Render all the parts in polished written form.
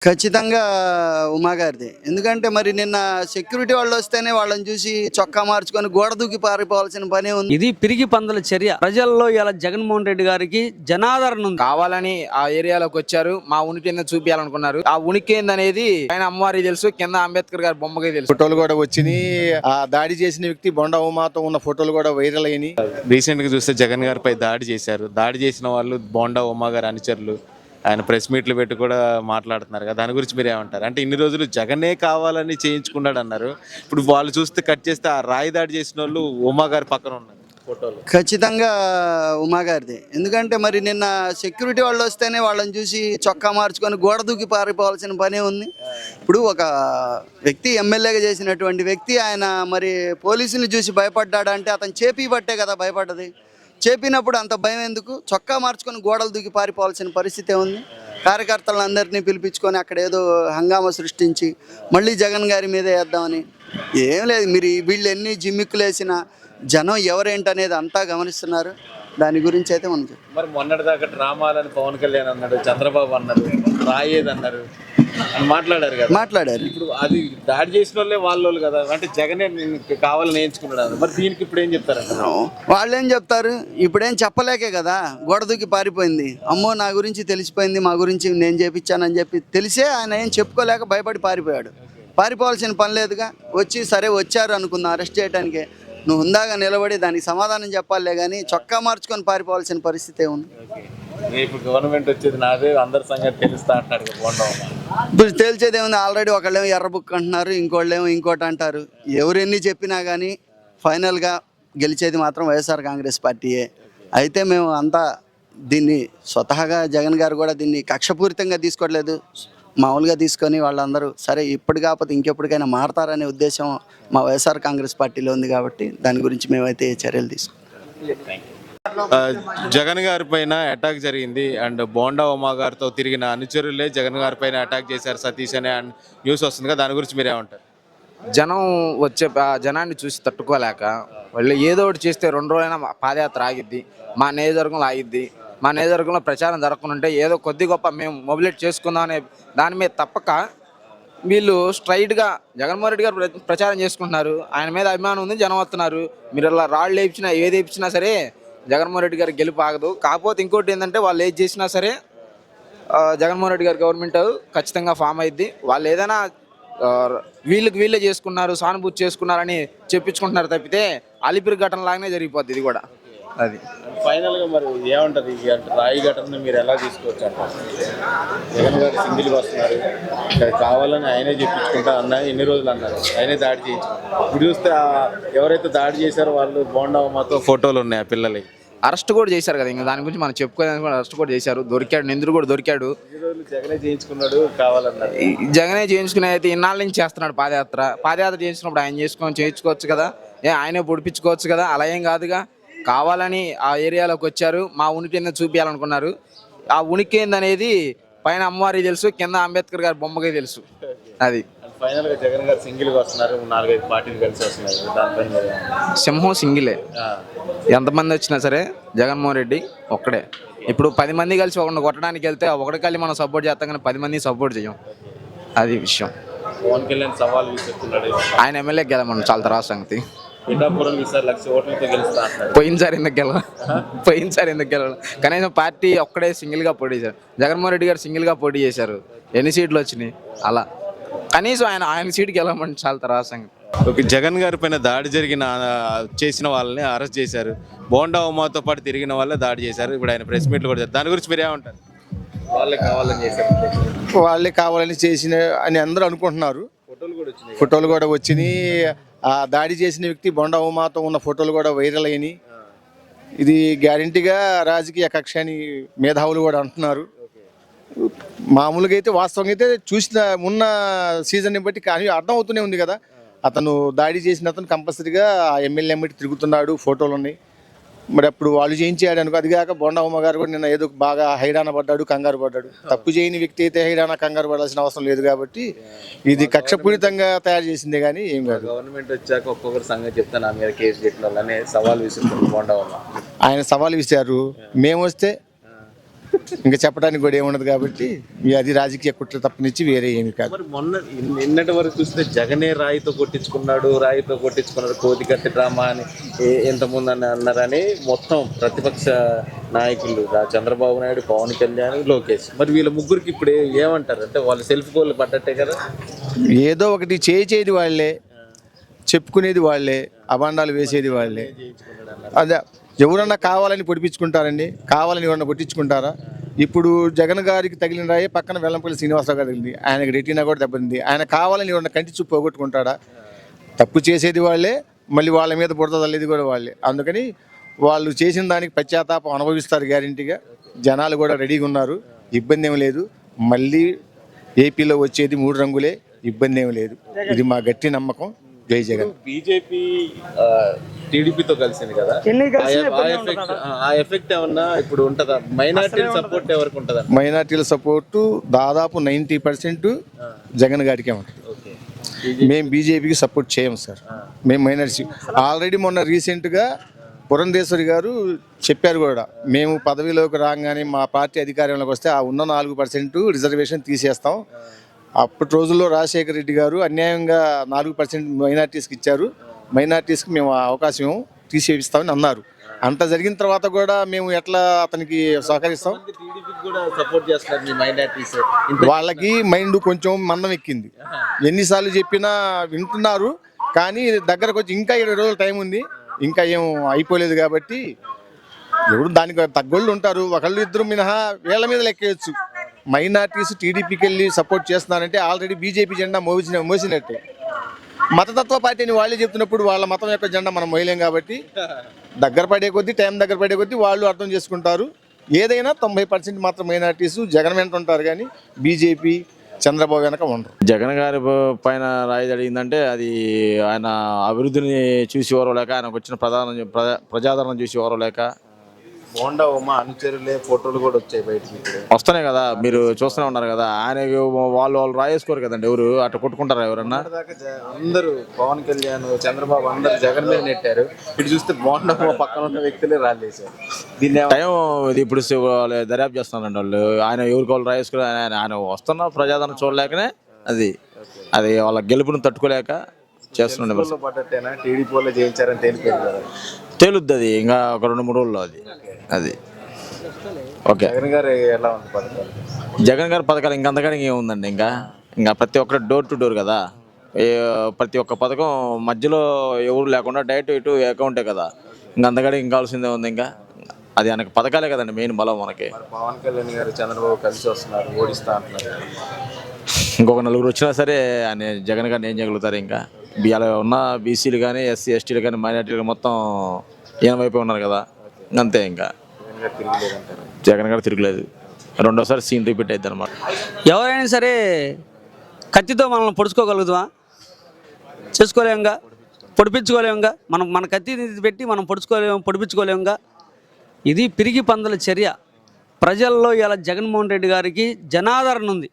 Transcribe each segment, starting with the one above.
ఖచ్చితంగా ఉమా గారిదే. ఎందుకంటే మరి నిన్న సెక్యూరిటీ వాళ్ళొస్తేనే వాళ్ళని చూసి చొక్కా మార్చుకొని గోడ దూకి పారిపోవాల్సిన పనే ఉంది. ఇది పిరికి పందల చర్య. ప్రజల్లో ఇలా జగన్మోహన్ రెడ్డి గారికి జనాదరణ ఉంది. కావాలని ఆ ఏరియాలోకి వచ్చారు. మా ఉనికి ఏందో చూపించాలనుకున్నారు. ఆ ఉనికి ఏందనేది ఆయన అమ్మవారికి తెలుసు, కింద అంబేద్కర్ గారి బొమ్మకి తెలుసు. ఫోటోలు కూడా వచ్చినాయి. ఆ దాడి చేసిన వ్యక్తి బొండా ఉమాతో ఉన్న ఫోటోలు కూడా వైరల్ అయినాయి. రీసెంట్ గా చూస్తే జగన్ గారిపై దాడి చేశారు. దాడి చేసిన వాళ్ళు బోండా ఉమా గారి అనుచరులు. ఆయన ప్రెస్ మీట్లు పెట్టి కూడా మాట్లాడుతున్నారు కదా, దాని గురించి మీరు ఏమంటారు? అంటే ఇన్ని రోజులు జగనే కావాలని చేయించుకున్నాడు అన్నారు. ఇప్పుడు వాళ్ళు చూస్తే కట్ చేస్తే ఆ రాయి దాడి చేసిన వాళ్ళు ఉమా గారి పక్కన ఉన్నారు ఫోటోలు. ఖచ్చితంగా ఉమా గారిదే. ఎందుకంటే మరి నిన్న సెక్యూరిటీ వాళ్ళు వస్తేనే వాళ్ళని చూసి చొక్కా మార్చుకొని గోడ దూకి పారిపోవాల్సిన పనే ఉంది. ఇప్పుడు ఒక వ్యక్తి ఎమ్మెల్యేగా చేసినటువంటి వ్యక్తి ఆయన మరి పోలీసుని చూసి భయపడ్డాడంటే అతను చేపి బట్టే కదా భయపడ్డది. చేపినప్పుడు అంత భయం ఎందుకు? చొక్కా మార్చుకొని గోడలు దూకి పారిపోవాల్సిన పరిస్థితి ఉంది. కార్యకర్తలందరినీ పిలిపించుకొని అక్కడ ఏదో హంగామా సృష్టించి మళ్ళీ జగన్ గారి మీదే వేద్దామని ఏం లేదు. మీరు వీళ్ళు ఎన్ని జిమ్మిక్కులు వేసినా జనం ఎవరేంటనేది అంతా గమనిస్తున్నారు. దాని గురించి అయితే మనం మరి మొన్నటిదాకా డ్రామాలని పవన్ కళ్యాణ్ అన్నాడు, చంద్రబాబు అన్నారు, రాయేది అన్నారు అని మాట్లాడారు కదా. మాట్లాడారు. ఇప్పుడు అది దాడి చేసిన వాళ్ళే వాళ్ళు కదా, అంటే జగనే కావాలని నేర్చుకున్నాడు. మరి దీనికి ఇప్పుడు ఏం చెప్తారంట? వాళ్ళు ఏం చెప్తారు? ఇప్పుడేం చెప్పలేకే కదా గోడ దూకి పారిపోయింది. అమ్మో నా గురించి తెలిసిపోయింది, మా గురించి నేను చేపించానని చెప్పి తెలిసే ఆయన ఏం చెప్పుకోలేక భయపడి పారిపోయాడు. పారిపోవాల్సిన పని లేదుగా. వచ్చి సరే వచ్చారు అనుకుందాం అరెస్ట్ చేయడానికే, నువ్వు హుందాగా నిలబడి దానికి సమాధానం చెప్పాలే కానీ చొక్కా మార్చుకొని పారిపోవాల్సిన పరిస్థితి ఉంది. ఇప్పుడు గవర్నమెంట్ వచ్చేది నాదే, అందరి సంగతి తెలుస్తా అంటాడు. ఇప్పుడు తేల్చేది ఏముంది? ఆల్రెడీ ఒకళ్ళేమో ఎర్ర బుక్ అంటున్నారు, ఇంకోళ్ళేమో ఇంకోటి అంటారు. ఎవరు ఎన్ని చెప్పినా కానీ ఫైనల్గా గెలిచేది మాత్రం వైఎస్ఆర్ కాంగ్రెస్ పార్టీయే. అయితే మేము అంతా దీన్ని స్వతహాగా జగన్ గారు కూడా దీన్ని కక్షపూరితంగా తీసుకోవట్లేదు, మామూలుగా తీసుకొని వాళ్ళందరూ సరే ఇప్పుడు కాకపోతే ఇంకెప్పటికైనా మారతారనే ఉద్దేశం మా వైఎస్ఆర్ కాంగ్రెస్ పార్టీలో ఉంది. కాబట్టి దాని గురించి మేమైతే చర్యలు తీసుకుంటాం. జగన్ గారి పైన అటాక్ జరిగింది అండ్ బోండా ఉమా గారితో తిరిగిన అనుచరులే జగన్ గారి పైన అటాక్ చేశారు సతీష్ అనే న్యూస్ వస్తుంది కదా, దాని గురించి మీరేమంటారు? జనం వచ్చే జనాన్ని చూసి తట్టుకోలేక వాళ్ళు ఏదో ఒకటి చేస్తే 2 రోజులైనా పాదయాత్ర ఆగిద్ది, మా నియోజకవర్గంలో ఆగిద్ది, మా నియోజకవర్గంలో ప్రచారం జరగకుంటే ఏదో కొద్ది గొప్ప మేము మొబిలైట్ చేసుకుందాం అనే దాని మీద తప్పక వీళ్ళు స్ట్రైట్గా జగన్మోహన్ రెడ్డి గారు ప్రచారం చేసుకుంటున్నారు. ఆయన మీద అభిమానం ఉంది, జనం వస్తున్నారు. మీరు ఇలా రాళ్ళు వేయించినా ఏది వేయించినా సరే జగన్మోహన్ రెడ్డి గారికి గెలుపు ఆగదు. కాకపోతే ఇంకోటి ఏంటంటే వాళ్ళు ఏది చేసినా సరే జగన్మోహన్ రెడ్డి గారి గవర్నమెంట్ ఖచ్చితంగా ఫామ్ అయింది. వాళ్ళు ఏదైనా వీళ్ళే చేసుకున్నారు, సానుభూతి చేసుకున్నారని చెప్పించుకుంటున్నారు తప్పితే అలిపిరి ఘటన లాగానే జరిగిపోద్ది ఇది కూడా. అది ఫైనల్గా మరి ఏమంటారు? ఈ రాయి ఘటన మీరు ఎలా తీసుకోవచ్చు అంటారు? జగన్ గారు సింగిల్గా వస్తున్నారు, ఇక్కడ కావాలని ఆయనే చెప్పించుకుంటా అన్నారు, ఎన్ని రోజులు అన్నారు, ఆయనే దాడి చేయించుకున్నారు. ఇప్పుడు చూస్తే ఎవరైతే దాడి చేశారో వాళ్ళు బోండా ఉమాతో ఫోటోలు ఉన్నాయి ఆ పిల్లలకి. అరెస్ట్ కూడా చేశారు కదా, ఇంకా దాని గురించి మనం చెప్పుకోవడానికి కూడా అరెస్ట్ కూడా చేశారు. దొరికాడు, నిందితుడు కూడా దొరికాడు. జగనే చేయించుకున్నాడు కావాలన్నారు. జగనే చేయించుకునే అయితే ఇన్నాళ్ళ నుంచి చేస్తున్నాడు పాదయాత్ర చేయించుకున్నప్పుడు ఆయన చేయించుకోవచ్చు కదా, ఆయనే పొడిపించుకోవచ్చు కదా. అలా ఏం కాదుగా, కావాలని ఆ ఏరియాలోకి వచ్చారు. మా ఉనికి ఏందో చూపించాలనుకున్నారు. ఆ ఉనికి ఏందనేది పైన అమ్మవారికి తెలుసు, కింద అంబేద్కర్ గారి బొమ్మకి తెలుసు. అది ఫైనల్ గా జగన్ గారు సింగిల్ గా వస్తున్నారు, 4-5 పార్టీలు కలిసి వస్తున్నారు. దానిపైన సింహం సింగిలే, ఎంతమంది వచ్చినా సరే జగన్మోహన్ రెడ్డి ఒక్కడే. ఇప్పుడు 10 మంది కలిసి ఒకరిని కొట్టడానికి వెళ్తే ఒకటి కలిసి మనం సపోర్ట్ చేస్తాం కానీ 10 మంది సపోర్ట్ చేయం. అది విషయం. పవన్ కళ్యాణ్ సవాల్ విసురుతున్నాడు. ఆయన ఎమ్మెల్యే గెలమను చాలా తర్వాత సంగతి. పిఠాపురం ఈసారి 1,00,000 ఓట్లతో గెలుస్తా అంటారు. పోయినసారి ఎందుకు గెలవాలి? కనీసం పార్టీ ఒక్కడే సింగిల్గా పోటీ చేశారు. జగన్మోహన్ రెడ్డి గారు సింగిల్గా పోటీ చేశారు, ఎన్ని సీట్లు వచ్చినాయి? అలా కనీసం ఆయన సీటుకి వెళ్ళమంటే చాలా తర్వాత సంగతి. ఓకే, జగన్ గారి పైన దాడి చేసిన వాళ్ళని అరెస్ట్ చేశారు. బోండా ఉమాతో పాటు తిరిగిన వాళ్ళే దాడి చేశారు. ఇప్పుడు ఆయన ప్రెస్ మీట్లు కూడా చేశారు. దాని గురించి మీరు ఏమంటారు? వాళ్ళే కావాలని చేసిన అని అందరూ అనుకుంటున్నారు. ఫోటోలు కూడా వచ్చినాయి. ఆ దాడి చేసిన వ్యక్తి బొండా ఉమాతో ఉన్న ఫోటోలు కూడా వైరల్ అయినాయి. ఇది గ్యారంటీగా రాజకీయ కక్ష అని మేధావులు కూడా అంటున్నారు. మామూలుగా అయితే వాస్తవంగా అయితే చూసిన ఉన్న సీజన్ని బట్టి కానీ అర్థం అవుతూనే ఉంది కదా, అతను దాడి చేసిన అతను కంపల్సరీగా ఆ ఎమ్మెల్యే ఎమ్మటి తిరుగుతున్నాడు, ఫోటోలు ఉన్నాయి. మరి అప్పుడు వాళ్ళు చేయించాడు అనుకో. అది కాక బొండా ఉమ్మ గారు కూడా నిన్న ఏదో బాగా హైరాణ పడ్డాడు, కంగారు పడ్డాడు. తప్పు చేయని వ్యక్తి అయితే హైరాణ కంగారు పడాల్సిన అవసరం లేదు. కాబట్టి ఇది కక్షపూరితంగా తయారు చేసిందే కానీ ఏం కాదు. గవర్నమెంట్ వచ్చాక ఒక్కొక్కరు సంగతి చెప్తాను, నా మీద కేసు పెట్టిన వాళ్ళనే సవాల్ విసురుతుంది బొండా ఉమ్మ. ఆయన సవాల్ విసిరారు, మేము వస్తే ఇంకా చెప్పడానికి కూడా ఏముండదు కాబట్టి అది రాజకీయ కుట్ర తప్పనిచ్చి వేరే ఏమి కాదు. మరి మొన్న నిన్నటి వరకు చూస్తే జగనే రాయితో కొట్టించుకున్నాడు కోతికత్తి డ్రామా అని ఎంతమంది అని అన్నారని మొత్తం ప్రతిపక్ష నాయకులు చంద్రబాబు నాయుడు, పవన్ కళ్యాణ్, లోకేష్, మరి వీళ్ళ ముగ్గురికి ఇప్పుడు ఏమంటారు? అంటే వాళ్ళు సెల్ఫ్ గోల్ పడ్డట్టే కదా. ఏదో ఒకటి చేసేది వాళ్ళే, చెప్పుకునేది వాళ్ళే, అభాండాలు వేసేది వాళ్ళే. అదే ఎవరన్నా కావాలని పొడిపించుకుంటారండి? కావాలని ఎవరన్నా కొట్టించుకుంటారా? ఇప్పుడు జగన్ గారికి తగిలిన రాయి పక్కన వెల్లంపల్లి శ్రీనివాసరావు గారు తగిలింది, ఆయనకి రెటీనా కూడా దెబ్బతింది. ఆయన కావాలని ఎవరన్నా కంటి చూపు పోగొట్టుకుంటాడా? తప్పు చేసేది వాళ్ళే, మళ్ళీ వాళ్ళ మీద బురద తల్లేది కూడా వాళ్ళే. అందుకని వాళ్ళు చేసిన దానికి పశ్చాత్తాపం అనుభవిస్తారు గ్యారెంటీగా. జనాలు కూడా రెడీగా ఉన్నారు, ఇబ్బంది ఏం లేదు. మళ్ళీ ఏపీలో వచ్చేది 3 రంగులే, ఇబ్బంది ఏం లేదు. ఇది మా గట్టి నమ్మకం. జై జగన్. బీజేపీ టీడీపీతో కలిసింది కదా, ఆ ఎఫెక్ట్ ఏమన్నా ఇప్పుడు ఉంటుందా? మైనార్టీల సపోర్ట్ ఎవరికి ఉంటుందా? మైనార్టీల సపోర్టు దాదాపు 90% జగన్ గారికే ఉంటుంది. మేము బీజేపీకి సపోర్ట్ చేయము సార్. మేము మైనార్టీ ఆల్రెడీ మొన్న రీసెంట్గా పురంధేశ్వరి గారు చెప్పారు కూడా, మేము పదవిలోకి రాగానే మా పార్టీ అధికారంలోకి వస్తే ఆ ఉన్న 4% రిజర్వేషన్ తీసేస్తాం. అప్పటి రోజుల్లో రాజశేఖర రెడ్డి గారు అన్యాయంగా 4% మైనార్టీస్కి ఇచ్చారు, మైనార్టీస్కి మేము ఆ అవకాశం తీసేపిస్తామని అన్నారు. అంత జరిగిన తర్వాత కూడా మేము ఎట్లా అతనికి సహకరిస్తాం? వాళ్ళకి మైండ్ కొంచెం మందం ఎక్కింది. ఎన్నిసార్లు చెప్పినా వింటున్నారు, కానీ దగ్గరకు వచ్చి ఇంకా 20 రోజులు టైం ఉంది, ఇంకా ఏం అయిపోలేదు. కాబట్టి ఎవరు దానికి తగ్గోళ్ళు ఉంటారు, ఒకళ్ళు ఇద్దరు మినహా వేళ్ల మీద లెక్కేయచ్చు. మైనార్టీస్ టీడీపీకి వెళ్ళి సపోర్ట్ చేస్తున్నారంటే ఆల్రెడీ బీజేపీ జెండా మోసినట్టే. మతతత్వ పార్టీని వాళ్ళే చెప్తున్నప్పుడు వాళ్ళ మతం యొక్క జెండా మనం మోయలేం. కాబట్టి దగ్గర పడే కొద్దీ, టైం దగ్గర పడే కొద్దీ వాళ్ళు అర్థం చేసుకుంటారు. ఏదైనా 90% మాత్రం మైనార్టీస్ జగన్ వెంట ఉంటారు, కానీ బీజేపీ చంద్రబాబు వెనక ఉండరు. జగన్ గారి పైన రాయి అడిగిందంటే అది ఆయన అభివృద్ధిని చూసి ఓరలేక, ఆయనకు వచ్చిన ప్రజాదరణ చూసి ఓరలేక. బోండా ఉమా అనుచరులే ఫోటోలు కూడా వచ్చాయి బయటికి, వస్తున్నాయి కదా, మీరు చూస్తూనే ఉన్నారు కదా. ఆయన వాళ్ళు రాయేసుకోరు కదండి, ఎవరు అట్లా కొట్టుకుంటారా ఎవరన్నా? అందరూ పవన్ కళ్యాణ్, చంద్రబాబు అందరూ జగన్ మీద నెట్టారు. ఇటు చూస్తే బోండా ఉమా పక్కన ఉన్న వ్యక్తులే రాలేసారు. దీన్ని టైం ఇది ఇప్పుడు దర్యాప్తు చేస్తున్నారండి వాళ్ళు. ఆయన ఎవరికి వాళ్ళు రాయేసుకోరు. ఆయన వస్తున్న ప్రజాదరణ చూడలేకనే అది వాళ్ళ గెలుపుని తట్టుకోలేక చేస్తున్నాడు. పడ్డట్టేనా టీడీపీ వాళ్ళు జయించారని తేలిపోయింది కదా, తేలుద్ది అది ఇంకా ఒక 2-3 రోజుల్లో. అది ఓకే. జగన్ గారు ఎలా ఉంది పథకాలు? జగన్ గారి పథకాలు ఇంకంతగానే ఏముందండి, ఇంకా ప్రతి ఒక్కటి డోర్ టు డోర్ కదా. ప్రతి ఒక్క పథకం మధ్యలో ఎవరు లేకుండా డైరెక్ట్ ఇటు అకౌంటే కదా. ఇంకంతగానే కావాల్సిందే ఉంది. ఇంకా అది ఆయనకు పథకాలే కదండి మెయిన్ బలం మనకి. పవన్ కళ్యాణ్ గారు చంద్రబాబు కలిసి వస్తున్నారు, ఓడిస్తా అంటున్నారు. ఇంకొక 4 వచ్చినా సరే ఆయన జగన్ గారిని ఏం చేయగలుగుతారు? ఇంకా అలా ఉన్న బీసీలు కానీ, ఎస్సీ ఎస్టీలు కానీ, మైనార్టీలు మొత్తం ఈయన వైపు ఉన్నారు కదా. అంతే, ఇంకా జగన్ గారు తిరగలేదు. రెండోసారి సీన్ రిపీట్ అవుతుంది అనమాట. ఎవరైనా సరే కత్తితో మనల్ని పొడుచుకోగలుగుతామా? చేసుకోలేముగా, పొడిపించుకోలేముగా. మన కత్తి పెట్టి మనం పొడిపించుకోలేముగా. ఇది పిరిగి పందల చర్య. ప్రజల్లో ఇలా జగన్మోహన్ రెడ్డి గారికి జనాదరణ ఉంది.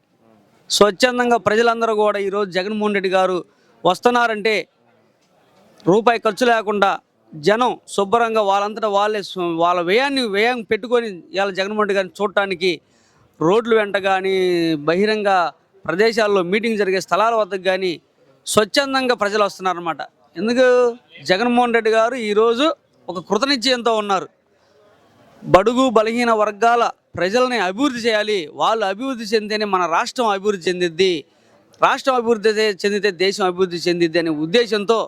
స్వచ్ఛందంగా ప్రజలందరూ కూడా ఈరోజు జగన్మోహన్ రెడ్డి గారు వస్తున్నారంటే రూపాయి ఖర్చు లేకుండా జనం శుభ్రంగా వాళ్ళంతటా వాళ్ళ వ్యయం పెట్టుకొని ఇలా జగన్మోహన్ రెడ్డి గారిని చూడటానికి రోడ్లు వెంట కానీ, బహిరంగ ప్రదేశాల్లో మీటింగ్ జరిగే స్థలాల వద్దకు కానీ స్వచ్ఛందంగా ప్రజలు వస్తున్నారన్నమాట. ఎందుకు? జగన్మోహన్ రెడ్డి గారు ఈరోజు ఒక కృతనిశ్చయంతో ఉన్నారు. బడుగు బలహీన వర్గాల ప్రజల్ని అభివృద్ధి చేయాలి, వాళ్ళు అభివృద్ధి చెందితేనే మన రాష్ట్రం అభివృద్ధి చెందిద్ది, రాష్ట్రం అభివృద్ధి చెందితే దేశం అభివృద్ధి చెందిద్ది అనే ఉద్దేశంతో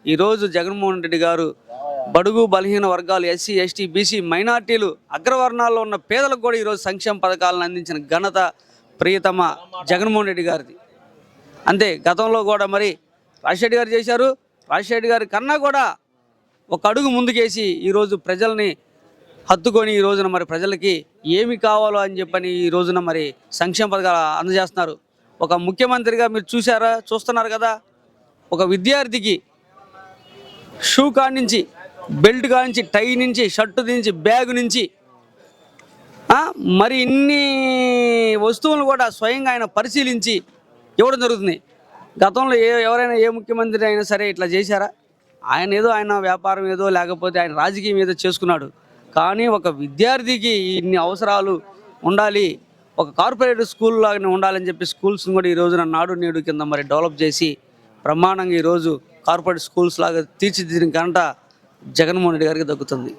ఈరోజు జగన్మోహన్ రెడ్డి గారు బడుగు బలహీన వర్గాలు, ఎస్సీ ఎస్టీ బీసీ మైనార్టీలు, అగ్రవర్ణాల్లో ఉన్న పేదలకు కూడా ఈరోజు సంక్షేమ పథకాలను అందించిన ఘనత ప్రియతమ జగన్మోహన్ రెడ్డి గారిది. అంతే, గతంలో కూడా మరి రాజశేఖర్ గారు చేశారు. రాజశేఖర్ గారి కన్నా కూడా ఒక అడుగు ముందుకేసి ఈరోజు ప్రజల్ని హత్తుకొని ఈ రోజున మరి ప్రజలకి ఏమి కావాలో అని చెప్పని ఈ రోజున మరి సంక్షేమ పథకాలు అందజేస్తున్నారు. ఒక ముఖ్యమంత్రిగా మీరు చూస్తున్నారు కదా, ఒక విద్యార్థికి షూ కాడి నుంచి, బెల్ట్ కాడి నుంచి, టై నుంచి, షర్టు నుంచి, బ్యాగ్ నుంచి మరి ఇన్ని వస్తువులు కూడా స్వయంగా ఆయన పరిశీలించి ఇవ్వడం జరుగుతుంది. గతంలో ఎవరైనా ఏ ముఖ్యమంత్రి అయినా సరే ఇట్లా చేశారా? ఆయన వ్యాపారం ఏదో లేకపోతే ఆయన రాజకీయం ఏదో చేసుకున్నాడు. కానీ ఒక విద్యార్థికి ఇన్ని అవసరాలు, ఉండాలి, ఒక కార్పొరేట్ స్కూల్ లాగానే ఉండాలని చెప్పి స్కూల్స్ని కూడా ఈ రోజున నాడు నేడు కింద మరి డెవలప్ చేసి బ్రహ్మాండంగా ఈరోజు కార్పొరేట్ స్కూల్స్ లాగా తీర్చిదిద్దిన ఘనత జగన్మోహన్ రెడ్డి గారికి దక్కుతుంది.